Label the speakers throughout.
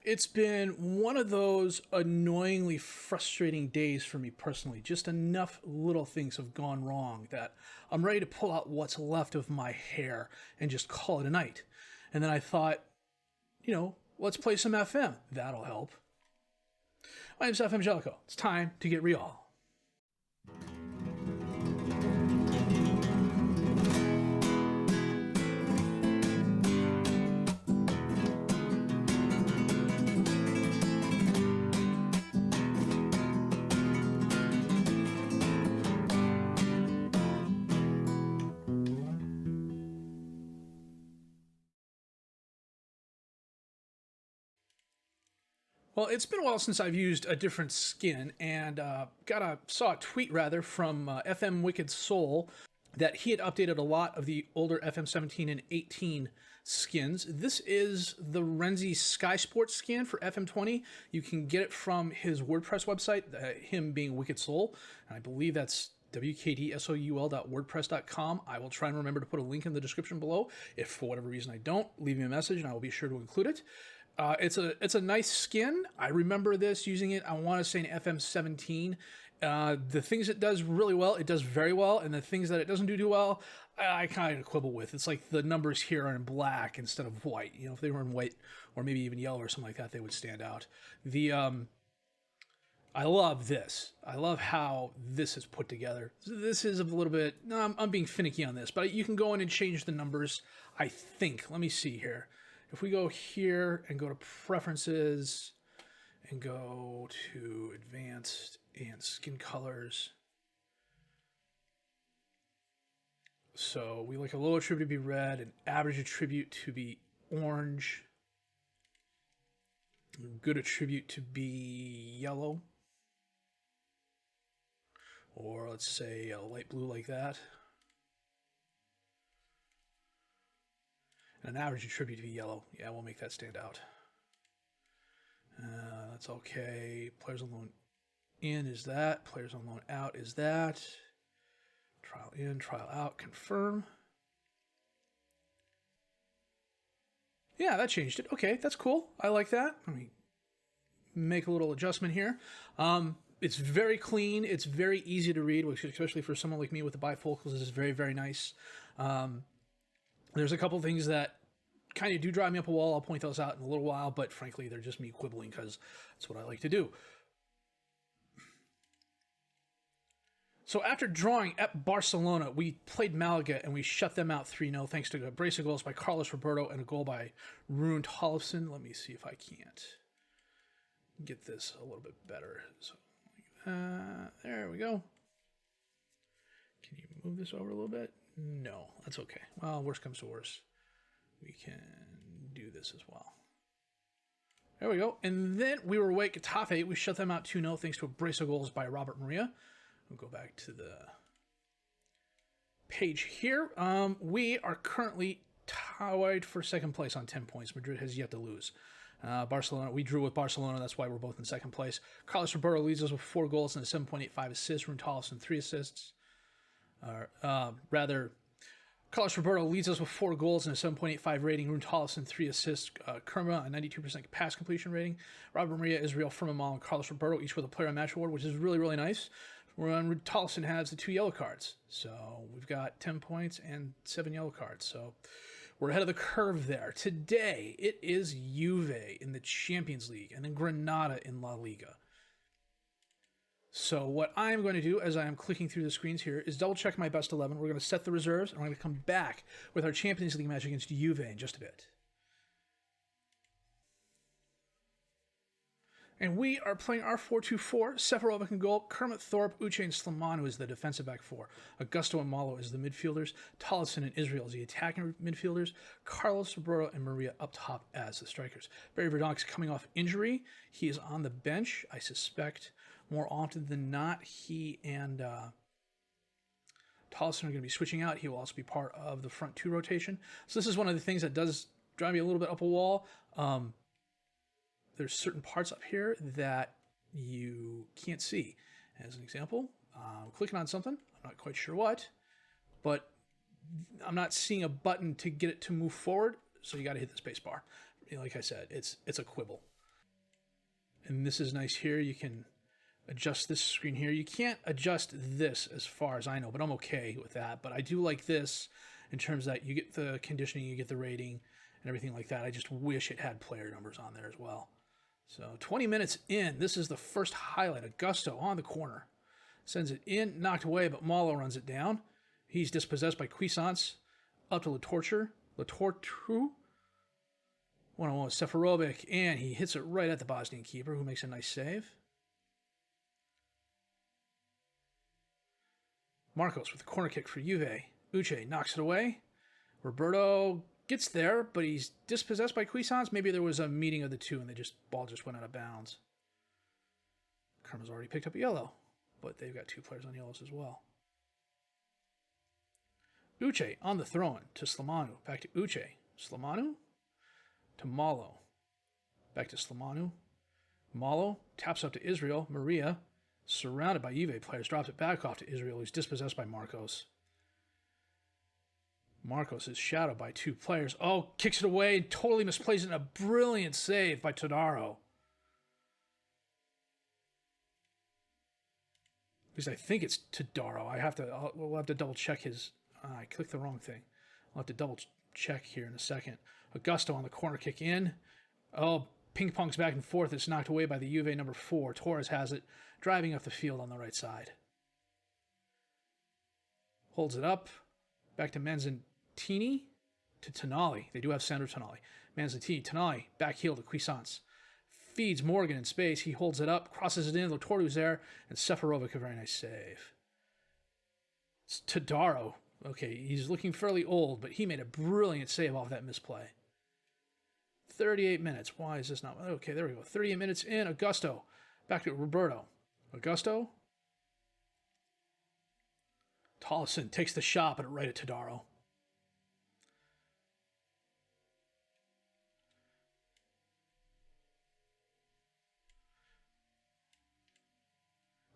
Speaker 1: It's been one of those annoyingly frustrating days for me personally. Just enough little things have gone wrong that I'm ready to pull out what's left of my hair and just call it a night. And then I thought, let's play some FM. That'll help. My name's FM Jellico. It's time to get real. Well, it's been a while since I've used a different skin, and saw a tweet rather from FM Wicked Soul that he had updated a lot of the older FM17 and 18 skins. This is the Renzi Sky Sports skin for FM20. You can get it from his WordPress website, him being Wicked Soul, and I believe that's wkdsoul.wordpress.com. I will try and remember to put a link in the description below. If for whatever reason I don't, leave me a message and I will be sure to include it. It's a nice skin. I remember this, using it, I want to say in FM17. The things it does really well, it does very well, and the things that it doesn't do too well, I kind of quibble with. It's like the numbers here are in black instead of white. If they were in white or maybe even yellow or something like that, they would stand out. I love this. I love how this is put together. This is a little bit, no, I'm being finicky on this, but you can go in and change the numbers, I think. Let me see here. If we go here and go to preferences and go to advanced and skin colors. So we like a low attribute to be red, an average attribute to be orange, a good attribute to be yellow, or let's say a light blue like that. An average attribute to be yellow. Yeah, we'll make that stand out. That's okay. Players on loan in is that. Players on loan out is that. Trial in, trial out, confirm. Yeah, that changed it. Okay, that's cool. I like that. Let me make a little adjustment here. It's very clean. It's very easy to read, which especially for someone like me with the bifocals is very, very nice. There's a couple things that kind of do drive me up a wall. I'll point those out in a little while, but frankly, they're just me quibbling because that's what I like to do. So after drawing at Barcelona, we played Malaga and we shut them out 3-0 thanks to a brace of goals by Carlos Roberto and a goal by Rune Tollefson. Let me see if I can't get this a little bit better. So there we go. Can you move this over a little bit? No, that's okay. Well, worst comes to worst, we can do this as well. There we go. And then we were away at Getafe. We shut them out 2-0 thanks to a brace of goals by Robert Maria. We'll go back to the page here. We are currently tied for second place on 10 points. Madrid has yet to lose. Barcelona, we drew with Barcelona. That's why we're both in second place. Carlos Roberto leads us with 4 goals and a 7.85 assists. Rune Tollefson, 3 assists. Carlos Roberto leads us with 4 goals and a 7.85 rating. Rune Tollefson, 3 assists. Kerma, a 92% pass completion rating. Robert Maria, Israel Firmamal, and Carlos Roberto, each with a player match award, which is really, really nice. Rune Tollefson has the 2 yellow cards. So we've got 10 points and 7 yellow cards. So we're ahead of the curve there. Today, it is Juve in the Champions League and then Granada in La Liga. So what I'm going to do as I am clicking through the screens here is double check my best 11. We're going to set the reserves, and we're going to come back with our Champions League match against Juve in just a bit. And we are playing our 4-2-4. Seferovic in goal, Kermit Thorpe, Uche, and Slimanu is the defensive back 4. Augusto and Malo is the midfielders. Tollefson and Israel is the attacking midfielders. Carlos Roberto and Maria up top as the strikers. Barry Verdonk's coming off injury. He is on the bench. I suspect more often than not, he and Tollefson are going to be switching out. He will also be part of the front 2 rotation. So this is one of the things that does drive me a little bit up a wall. There's certain parts up here that you can't see. As an example, I'm clicking on something. I'm not quite sure what, but I'm not seeing a button to get it to move forward. So you got to hit the space bar. Like I said, it's a quibble. And this is nice here. You can adjust this screen here. You can't adjust this as far as I know, but I'm okay with that. But I do like this in terms that you get the conditioning, you get the rating, and everything like that. I just wish it had player numbers on there as well. So 20 minutes in, this is the first highlight. Augusto on the corner. Sends it in, knocked away, but Malo runs it down. He's dispossessed by Cuisance. Up to Latorture. Latortu. One-on-one with Seferovic, and he hits it right at the Bosnian keeper, who makes a nice save. Marcos with the corner kick for Juve. Uche knocks it away. Roberto gets there, but he's dispossessed by Cuisance. Maybe there was a meeting of the two, and ball just went out of bounds. Karma's already picked up a yellow, but they've got 2 players on yellows as well. Uche on the throw-in to Slamanu. Back to Uche. Slamanu to Malo. Back to Slamanu. Malo taps up to Israel. Maria, surrounded by Juve players, drops it back off to Israel, who's dispossessed by Marcos. Marcos is shadowed by 2 players. Oh, kicks it away and totally misplays it in a brilliant save by Todaro. At least I think it's Todaro. We'll have to double check his... I clicked the wrong thing. I'll have to double check here in a second. Augusto on the corner kick in. Oh, ping-pongs back and forth. It's knocked away by the Juve number 4. Torres has it, driving up the field on the right side. Holds it up. Back to Manzantini to Tonali. They do have Sandro Tonali. Manzantini, Tonali, back heel to Cuisance. Feeds Morgan in space. He holds it up, crosses it in. Latortu's there, and Seferovic, a very nice save. It's Todaro. Okay, he's looking fairly old, but he made a brilliant save off that misplay. 38 minutes. Why is this not... Okay, there we go. 38 minutes in. Augusto. Back to Roberto. Augusto. Tollefson takes the shot, but right at Todaro.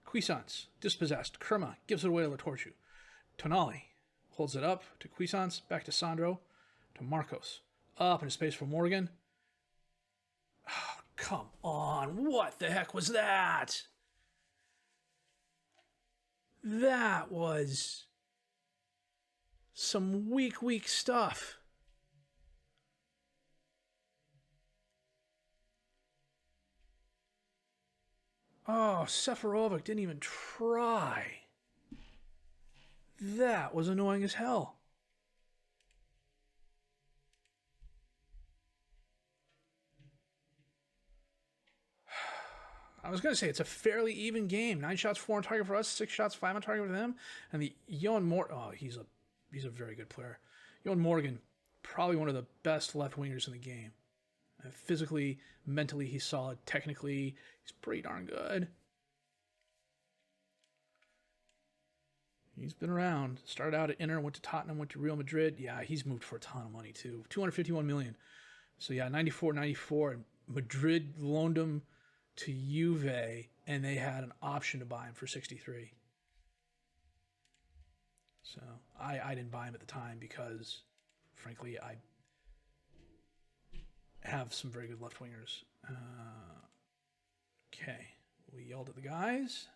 Speaker 1: Cuisance. Dispossessed. Kerma gives it away to Latortu. Tonali holds it up to Cuisance, back to Sandro, to Marcos. Up into space for Morgan. Oh, come on. What the heck was that? That was some weak stuff. Oh, Seferovic didn't even try. That was annoying as hell. I was going to say it's a fairly even game. 9 shots, 4 on target for us, 6 shots, 5 on target for them. And the Johan Morgan, he's a very good player. Johan Morgan, probably one of the best left wingers in the game. Physically, mentally, he's solid. Technically, he's pretty darn good. He's been around. Started out at Inter, went to Tottenham, went to Real Madrid. Yeah, he's moved for a ton of money too. 251 million. So yeah, 94, and Madrid loaned him to Juve, and they had an option to buy him for 63. So I didn't buy him at the time because, frankly, I have some very good left wingers. Okay, we yelled at the guys.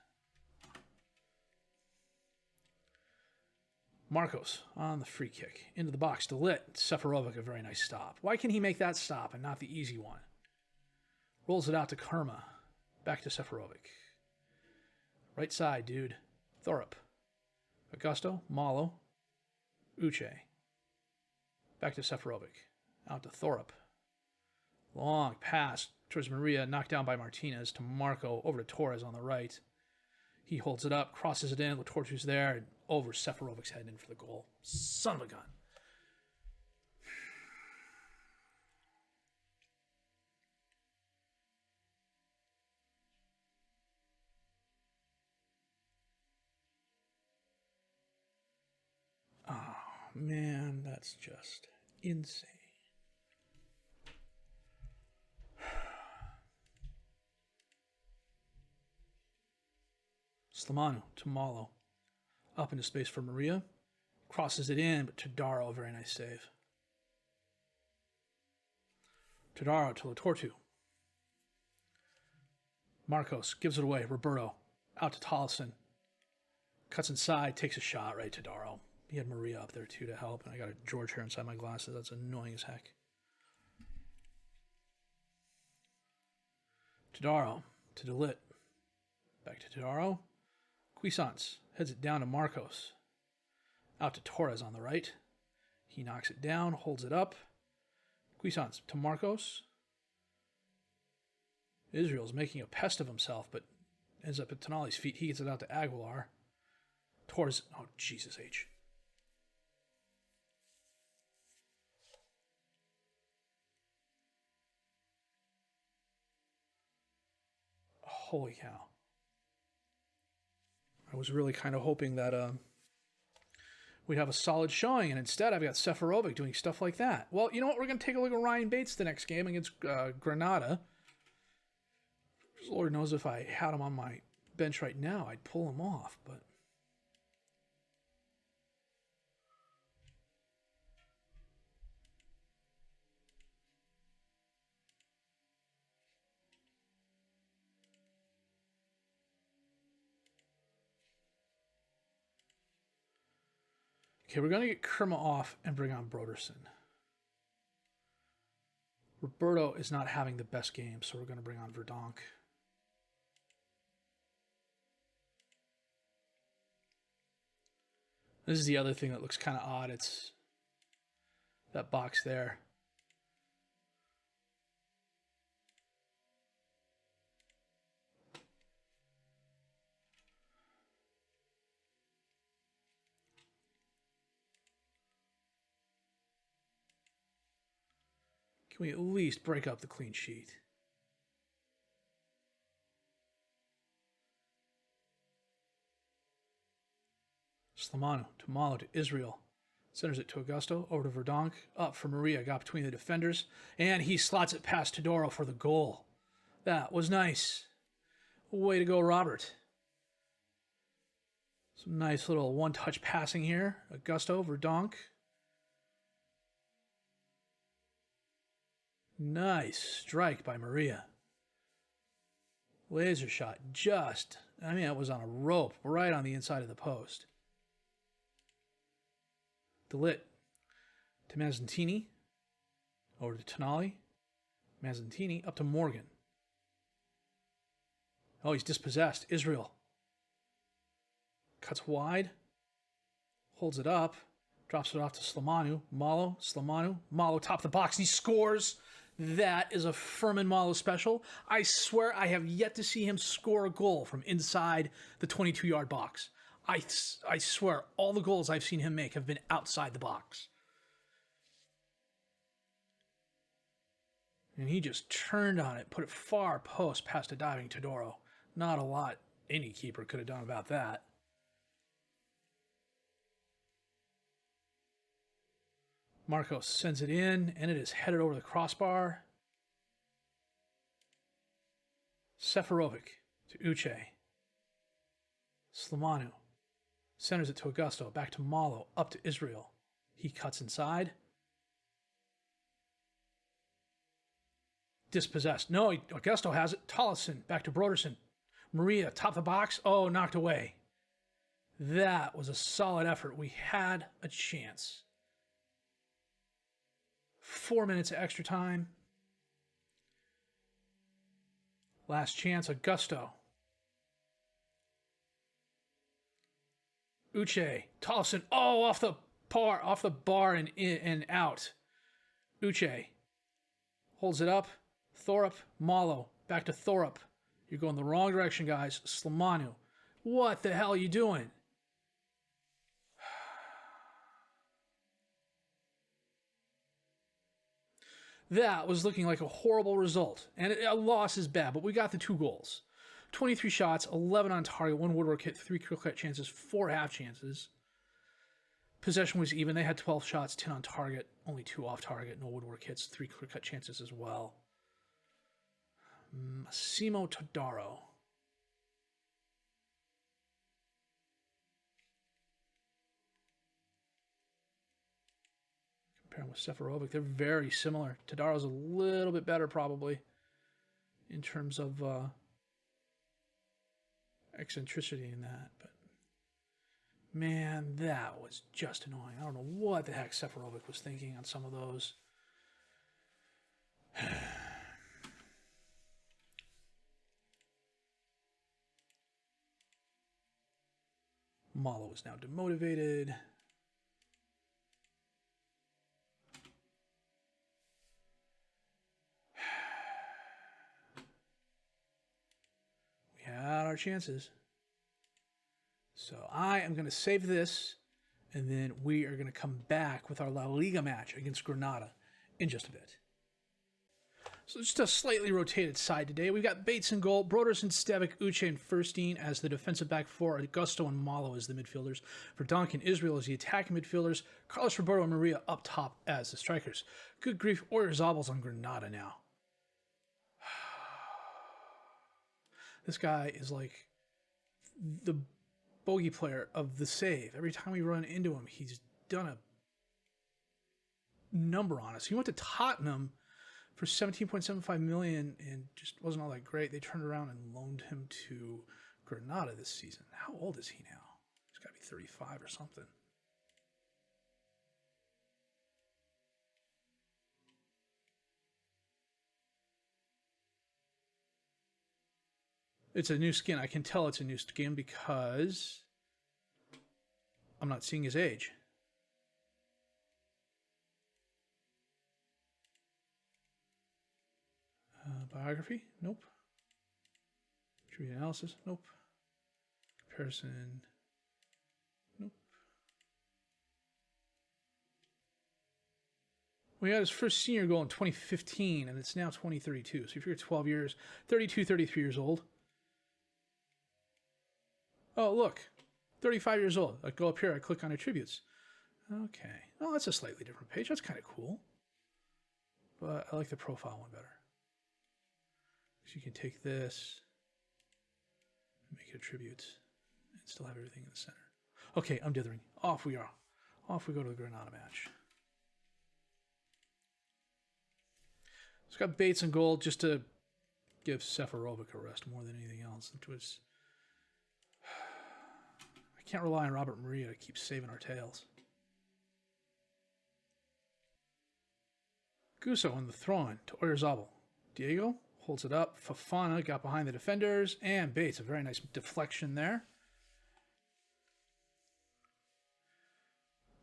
Speaker 1: Marcos on the free kick. Into the box to Lit. Seferovic, a very nice stop. Why can he make that stop and not the easy one? Rolls it out to Kerma. Back to Seferovic. Right side, dude. Thorup. Augusto. Malo. Uche. Back to Seferovic. Out to Thorup. Long pass towards Maria. Knocked down by Martinez to Marco. Over to Torres on the right. He holds it up. Crosses it in. Latortu's there. And over Seferovic's head in for the goal. Son of a gun. Oh, man, that's just insane. Slamanu to Malo. Up into space for Maria. Crosses it in, but Todaro, a very nice save. Todaro to Latortu. Marcos gives it away. Roberto out to Tollefson. Cuts inside, takes a shot right to Todaro. He had Maria up there too to help, and I got a George hair inside my glasses. That's annoying as heck. Todaro to Delit. Back to Todaro. Cuisance heads it down to Marcos. Out to Torres on the right. He knocks it down, holds it up. Cuisance to Marcos. Israel's making a pest of himself, but ends up at Tonali's feet. He gets it out to Aguilar. Torres, oh, Jesus H. Holy cow. I was really kind of hoping that we'd have a solid showing, and instead I've got Seferovic doing stuff like that. Well, you know what? We're going to take a look at Ryan Bates the next game against Granada. Lord knows if I had him on my bench right now, I'd pull him off, but... Okay, we're going to get Kerma off and bring on Broderson. Roberto is not having the best game, so we're going to bring on Verdonk. This is the other thing that looks kind of odd. It's that box there. Can we at least break up the clean sheet? Slamano to Malo to Israel. Centers it to Augusto. Over to Verdonk. Up for Maria. Got between the defenders. And he slots it past Todaro for the goal. That was nice. Way to go, Robert. Some nice little one-touch passing here. Augusto, Verdonk. Nice strike by Maria. Laser shot. Just, I mean, it was on a rope. Right on the inside of the post. Delit to Mazzantini. Over to Tonali. Mazzantini up to Morgan. Oh, he's dispossessed. Israel. Cuts wide. Holds it up. Drops it off to Slamanu. Malo. Slamanu. Malo top the box. He scores. That is a Furman Malo special. I swear I have yet to see him score a goal from inside the 22-yard box. I swear all the goals I've seen him make have been outside the box. And he just turned on it, put it far post past a diving Todaro. Not a lot any keeper could have done about that. Marcos sends it in, and it is headed over the crossbar. Seferovic to Uche. Slamanu centers it to Augusto. Back to Malo. Up to Israel. He cuts inside. Dispossessed. No, Augusto has it. Tollefson. Back to Broderson. Maria. Top the box. Oh, knocked away. That was a solid effort. We had a chance. 4 minutes of extra time. Last chance, Augusto. Uche. Tollefson. Oh, off the bar and out. Uche. Holds it up. Thorup. Malo. Back to Thorup. You're going the wrong direction, guys. Slamanu. What the hell are you doing? That was looking like a horrible result. And a loss is bad, but we got the 2 goals. 23 shots, 11 on target, 1 woodwork hit, 3 clear cut chances, 4 half chances. Possession was even. They had 12 shots, 10 on target, only 2 off target, no woodwork hits, 3 clear cut chances as well. Massimo Todaro. Comparing with Seferovic, they're very similar. Todaro's a little bit better probably in terms of eccentricity in that, but man, that was just annoying. I don't know what the heck Seferovic was thinking on some of those. Malo is now demotivated. We had our chances. So I am going to save this, and then we are going to come back with our La Liga match against Granada in just a bit. So just a slightly rotated side today. We've got Bates in goal, Broderson, Stevic, Uche, and Furstein as the defensive back four, Augusto and Malo as the midfielders, Verdonk and Israel as the attacking midfielders, Carlos Roberto and Maria up top as the strikers. Good grief, Oyarzábal's on Granada now. This guy is like the bogey player of the save. Every time we run into him, he's done a number on us. He went to Tottenham for 17.75 million and just wasn't all that great. They turned around and loaned him to Granada this season. How old is he now? He's got to be 35 or something. It's a new skin. I can tell it's a new skin because I'm not seeing his age. Biography? Nope. Trivia analysis? Nope. Comparison? Nope. We had his first senior goal in 2015, and it's now 2032. So if you're 12 years, 32, 33 years old. Oh, look. 35 years old. I go up here, I click on attributes. Okay. Oh, that's a slightly different page. That's kind of cool. But I like the profile one better. So you can take this, make it attributes, and still have everything in the center. Okay, I'm dithering. Off we are. Off we go to the Granada match. It's got Bates and goal just to give Seferovic a rest more than anything else. It was... I can't rely on Robert Maria to keep saving our tails. Guso on the throw-in to Oyarzábal. Diego holds it up. Fofana got behind the defenders. And Bates, a very nice deflection there.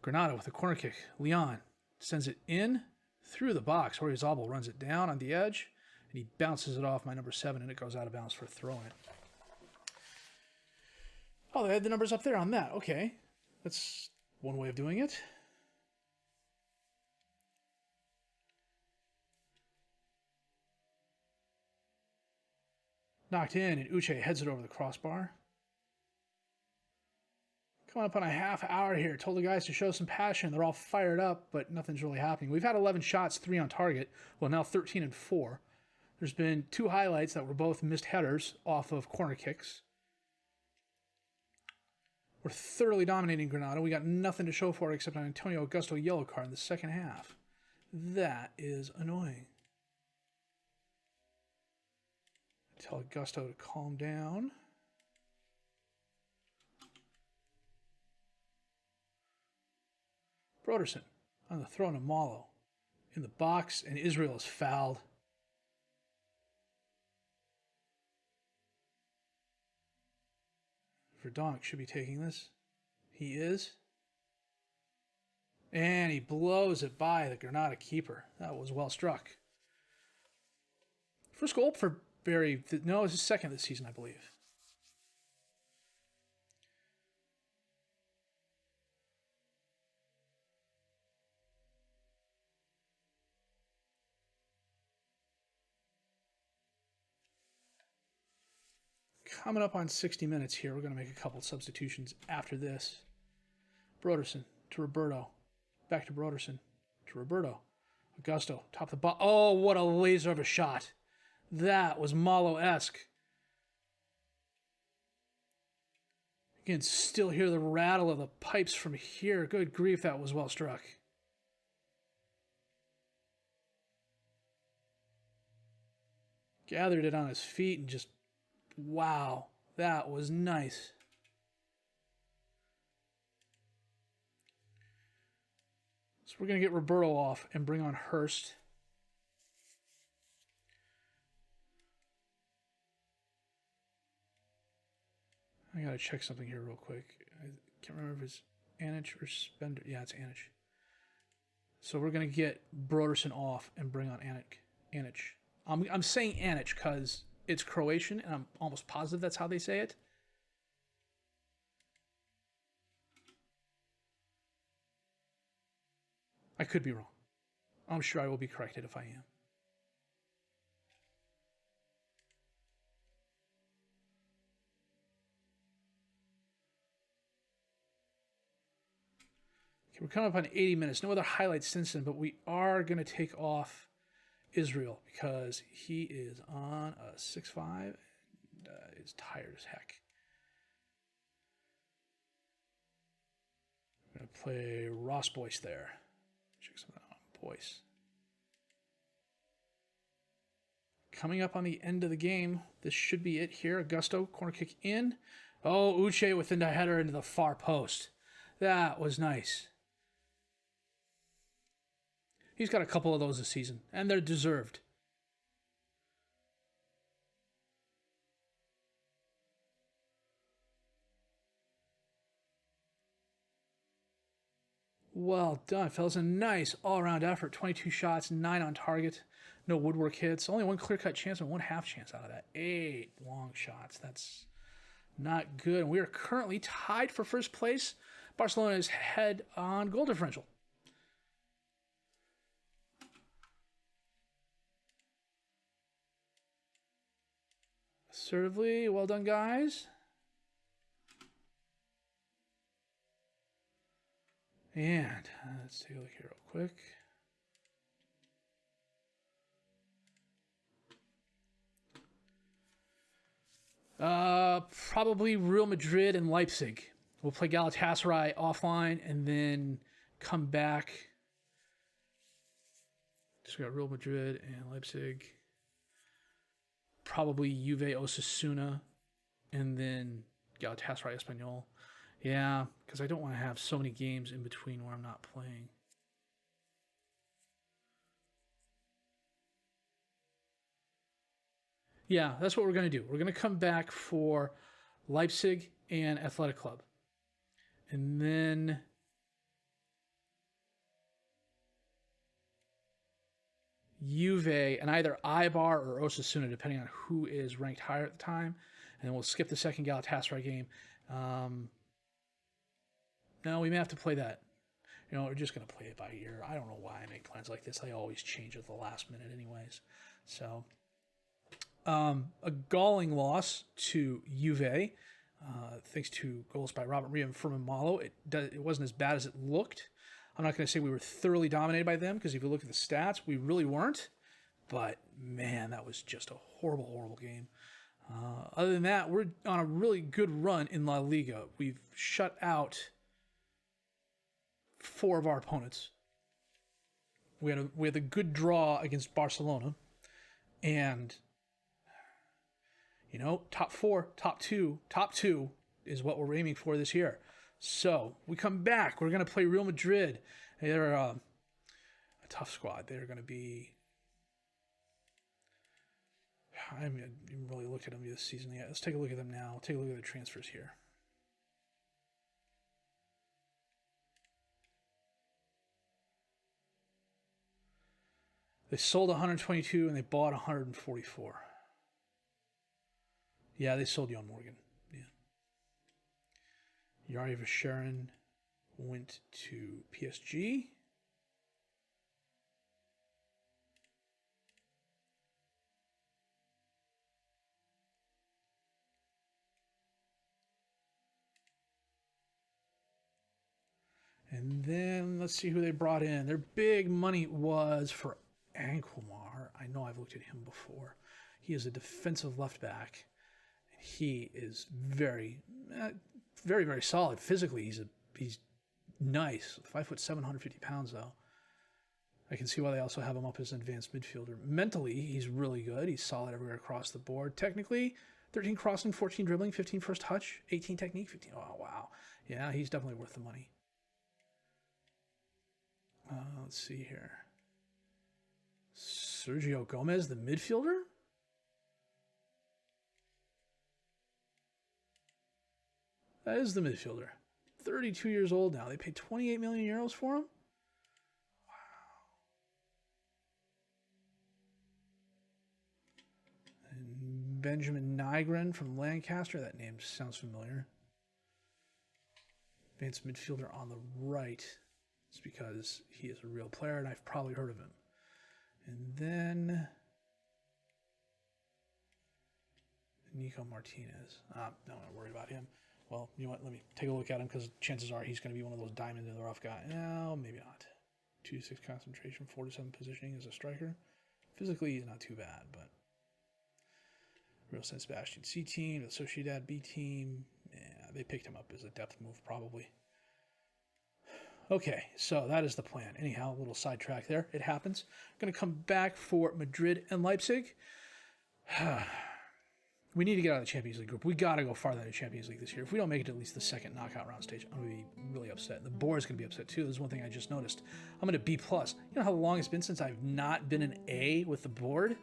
Speaker 1: Granada with a corner kick. Leon sends it in through the box. Oyarzábal runs it down on the edge. And he bounces it off my number 7, and it goes out of bounds for a throw-in. Oh, they had the numbers up there on that. Okay. That's one way of doing it. Knocked in, and Uche heads it over the crossbar. Coming up on a half hour here. Told the guys to show some passion. They're all fired up, but nothing's really happening. We've had 11 shots, 3 on target. Well, now 13 and 4. There's been 2 highlights that were both missed headers off of corner kicks. We're thoroughly dominating Granada. We got nothing to show for it except an Antonio Augusto yellow card in the second half. That is annoying. Tell Augusto to calm down. Broderson on the throw to Malo. In the box, and Israel is fouled. Verdonk should be taking this. He is. And he blows it by the Granada keeper. That was well struck. First goal for Barry. No, it was his second this season, I believe. Coming up on 60 minutes here. We're going to make a couple substitutions after this. Broderson to Roberto. Back to Broderson to Roberto. Augusto, top of the box. Oh, what a laser of a shot. That was Malo-esque. You can still hear the rattle of the pipes from here. Good grief, that was well struck. Gathered it on his feet and just, wow, That was nice. So we're going to get Roberto off and bring on Hurst. I got to check something here real quick. I can't remember if it's Anich or Spender. Yeah, it's Anich. So we're going to get Broderson off and bring on Anich. I'm saying Anich because it's Croatian, and I'm almost positive that's how they say it. I could be wrong. I'm sure I will be corrected if I am. Okay, we're coming up on 80 minutes. No other highlights since then, but we are going to take off Israel because he is on a 6-5 and is tired as heck. I'm going to play Ross Boyce there. Check something out. Boyce. Coming up on the end of the game, this should be it here. Augusto, corner kick in. Oh, Uche with the header into the far post. That was nice. He's got a couple of those this season, and they're deserved. Well done, fellas. A nice all-around effort. 22 shots, 9 on target. No woodwork hits. Only one clear-cut chance and one half chance out of that. 8 long shots. That's not good. And we are currently tied for first place. Barcelona is head on goal differential. Assertively. Well done, guys. And let's take a look here real quick. Probably Real Madrid and Leipzig. We'll play Galatasaray offline and then come back. Just got Real Madrid and Leipzig. Probably Juve, Osasuna, and then Galatasaray, Espanyol. Yeah, because I don't want to have so many games in between where I'm not playing. Yeah, that's what we're going to do. We're going to come back for Leipzig and Athletic Club. And then Juve and either Eibar or Osasuna, depending on who is ranked higher at the time. And then we'll skip the second Galatasaray game. No, we may have to play that. You know, we're just going to play it by ear. I don't know why I make plans like this. I always change at the last minute anyways. So, a galling loss to Juve, thanks to goals by Robert Ria and Firmin Malo. It wasn't as bad as it looked. I'm not going to say we were thoroughly dominated by them, because if you look at the stats, we really weren't. But, man, that was just a horrible, horrible game. Other than that, we're on a really good run in La Liga. We've shut out 4 of our opponents. We had a good draw against Barcelona. And, you know, top 4, top 2 is what we're aiming for this year. So, we come back. We're going to play Real Madrid. They're a tough squad. They're going to be... I haven't even really looked at them this season yet. Let's take a look at them now. Take a look at the transfers here. They sold 122 and they bought 144. Yeah, they sold Jon Morgan. Yeah. Yari Vasharin went to PSG. And then let's see who they brought in. Their big money was for Anquamar. I know I've looked at him before. He is a defensive left back. He is very, very, very solid physically. He's nice. 5'7", 150 pounds though. I can see why they also have him up as an advanced midfielder. Mentally, he's really good. He's solid everywhere across the board. Technically, 13 crossing, 14 dribbling, 15 first touch, 18 technique, 15. Oh, wow. Yeah, he's definitely worth the money. Let's see here. Sergio Gomez, the midfielder? That is the midfielder. 32 years old now. They paid 28 million euros for him? Wow. And Benjamin Nygren from Lancaster. That name sounds familiar. Advanced midfielder on the right. It's because he is a real player, and I've probably heard of him. And then Nico Martinez. No, I'm not worried about him. Well, you know what? Let me take a look at him because chances are he's going to be one of those diamond in the rough guys. No, maybe not. 2-6 concentration, 4-7 positioning as a striker. Physically, he's not too bad, but Real San Sebastian C team, Sociedad B team. Yeah, they picked him up as a depth move probably. Okay, so that is the plan. Anyhow, a little sidetrack there. It happens. I'm going to come back for Madrid and Leipzig. We need to get out of the Champions League group. We got to go farther in the Champions League this year. If we don't make it to at least the second knockout round stage, I'm going to be really upset. The board is going to be upset too. There's one thing I just noticed. I'm going to B+. You know how long it's been since I've not been an A with the board?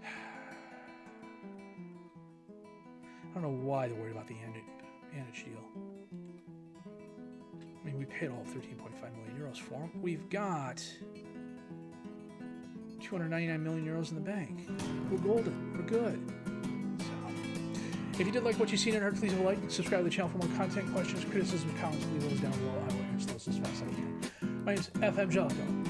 Speaker 1: I don't know why they're worried about the Anich deal. I mean, we paid all 13.5 million euros for him. We've got 299 million euros in the bank. We're golden. We're good. So, if you did like what you've seen and heard, please leave a like. Subscribe to the channel for more content, questions, criticism, comments. Leave those down below. I will answer those as fast as I can. My name is FM20.